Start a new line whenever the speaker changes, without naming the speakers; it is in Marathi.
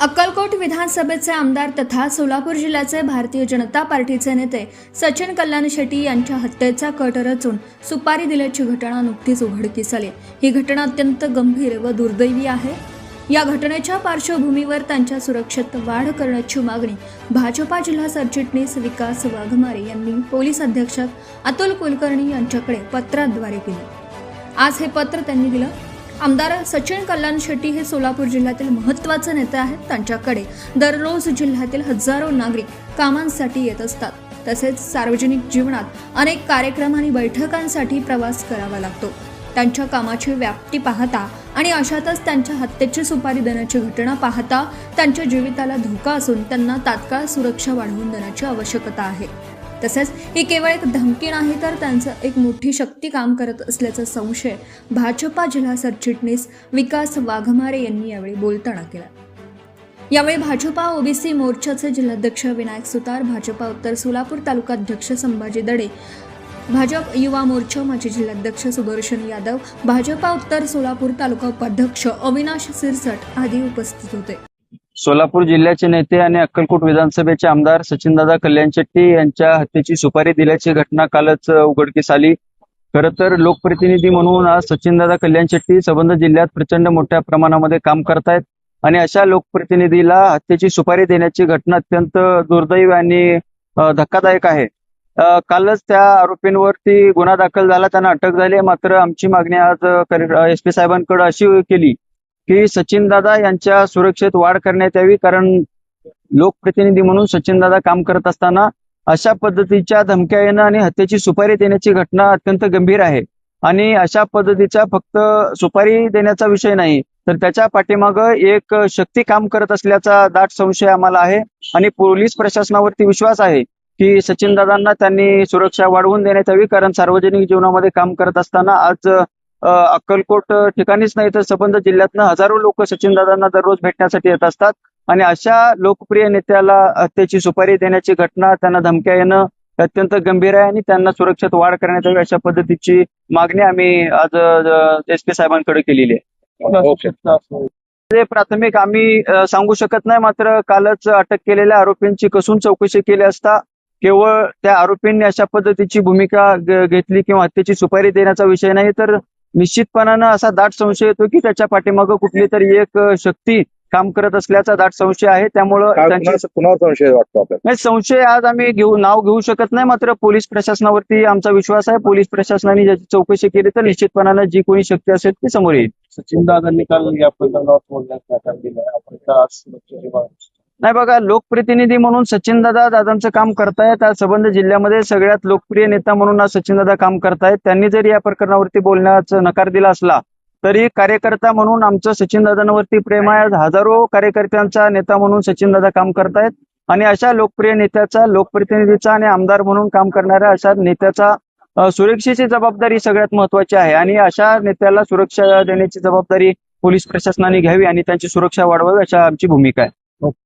अक्कलकोट विधानसभेचे आमदार तथा सोलापूर जिल्ह्याचे भारतीय जनता पार्टीचे नेते सचिन कल्याण शेट्टी यांच्या हत्येचा कट रचून सुपारी दिल्याची घटना नुकतीच उघडकीस आली। ही घटना अत्यंत गंभीर व दुर्दैवी आहे। या घटनेच्या पार्श्वभूमीवर त्यांच्या सुरक्षेत वाढ करण्याची मागणी भाजपा जिल्हा सरचिटणीस विकास वाघमारे यांनी पोलीस अधीक्षक अतुल कुलकर्णी यांच्याकडे पत्राद्वारे केले। आज हे पत्र त्यांनी दिलं। आमदार सचिन कल्याण शेट्टी हे सोलापूर जिल्ह्यातील महत्त्वाचे नेते आहेत। त्यांच्याकडे दररोज जिल्ह्यातील हजारो नागरिक कामांसाठी येत असतात। तसेच सार्वजनिक जीवनात अनेक कार्यक्रम आणि बैठकांसाठी प्रवास करावा लागतो। त्यांच्या कामाची व्याप्ती पाहता आणि अशातच त्यांच्या हत्येची सुपारी देण्याची घटना पाहता त्यांच्या जीविताला धोका असून त्यांना तात्काळ सुरक्षा वाढवून देण्याची आवश्यकता आहे। तसेच ही केवळ एक धमकी नाही तर त्यांचं एक मोठी शक्ती काम करत असल्याचा संशय भाजपा जिल्हा सरचिटणीस विकास वाघमारे यांनी यावेळी बोलताना केला। यावेळी भाजपा ओबीसी मोर्चाचे जिल्हाध्यक्ष विनायक सुतार, भाजपा उत्तर सोलापूर तालुकाध्यक्ष संभाजी दडे, भाजप युवा मोर्चा माजी जिल्हाध्यक्ष सुदर्शन यादव, भाजपा उत्तर सोलापूर तालुका उपाध्यक्ष अविनाश सिरसट आदी उपस्थित होते।
सोलापूर जिल्ह्याचे नेते आणि अक्कलकोट विधानसभेचे आमदार सचिनदादा कल्याण शेट्टी यांच्या हत्येची सुपारी दिल्याची घटना कालच उघडकीस आली। खरं तर लोकप्रतिनिधी म्हणून आज सचिनदादा कल्याण शेट्टी संबंध जिल्ह्यात प्रचंड मोठ्या प्रमाणामध्ये काम करतायत आणि अशा लोकप्रतिनिधीला हत्येची सुपारी देण्याची घटना अत्यंत दुर्दैवी आणि धक्कादायक आहे। कालच त्या आरोपींवरती गुन्हा दाखल झाला, त्यांना अटक झाली। मात्र आमची मागणी आज SP साहेबांकडे अशी केली की सचिनदादा यांच्या सुरक्षेत वाढ करण्यात यावी, कारण लोकप्रतिनिधी म्हणून सचिनदादा काम करत असताना अशा पद्धतीच्या धमक्या येणं आणि हत्येची सुपारी देण्याची घटना अत्यंत गंभीर आहे। आणि अशा पद्धतीचा फक्त सुपारी देण्याचा विषय नाही तर त्याच्या पाठीमागं एक शक्ती काम करत असल्याचा दाट संशय आम्हाला आहे आणि पोलीस प्रशासनावरती विश्वास आहे की सचिनदादांना त्यांनी सुरक्षा वाढवून देण्यात यावी, कारण सार्वजनिक जीवनामध्ये काम करत असताना आज अक्कलकोट ठिकाणीच नाही तर संबंध जिल्ह्यातनं हजारो लोक सचिनदादांना दररोज भेटण्यासाठी येत असतात आणि अशा लोकप्रिय नेत्याला हत्येची सुपारी देण्याची घटना, त्यांना धमक्या येणं अत्यंत गंभीर आहे आणि त्यांना सुरक्षेत वाढ करण्यात यावी अशा पद्धतीची मागणी आम्ही आज SP साहेबांकडे केलेली आहे। ते प्राथमिक आम्ही सांगू शकत नाही, मात्र कालच अटक केलेल्या आरोपींची कसून चौकशी केली असता केवळ त्या आरोपींनी अशा पद्धतीची भूमिका घेतली किंवा हत्येची सुपारी देण्याचा विषय नाही तर निश्चितपणानं असा दाट संशय येतो की त्याच्या पाठीमागं कुठली तरी एक शक्ती काम करत असल्याचा दाट संशय आहे। त्यामुळं
पुन्हा संशय वाटतो आपल्याला।
संशय आज आम्ही नाव घेऊ शकत नाही, मात्र पोलीस प्रशासनावरती आमचा विश्वास आहे। पोलीस प्रशासनाने ज्याची चौकशी केली तर निश्चितपणानं जी कोणी शक्ती असेल ती समोर येईल।
सचिनदादांनी काल या प्रकरणावर बोलण्यास नकार दिलाय, आपण का आज सुरक्षेची बाब
नाही बघा, लोकप्रतिनिधी म्हणून सचिनदादांचं काम करतायत। आज संबंध जिल्ह्यामध्ये सगळ्यात लोकप्रिय नेता म्हणून आज सचिनदादा काम करतायत। त्यांनी जरी या प्रकरणावरती बोलण्याचा नकार दिला असला तरी कार्यकर्ता म्हणून आमचं सचिनदादांवरती प्रेम आहे। हजारो कार्यकर्त्यांचा नेता म्हणून सचिनदादा काम करतायत आणि अशा लोकप्रिय नेत्याचा, लोकप्रतिनिधीचा आणि आमदार म्हणून काम करणाऱ्या अशा नेत्याचा सुरक्षेची जबाबदारी सगळ्यात महत्वाची आहे आणि अशा नेत्याला सुरक्षा देण्याची जबाबदारी पोलीस प्रशासनाने घ्यावी आणि त्यांची सुरक्षा वाढवावी अशा आमची भूमिका आहे।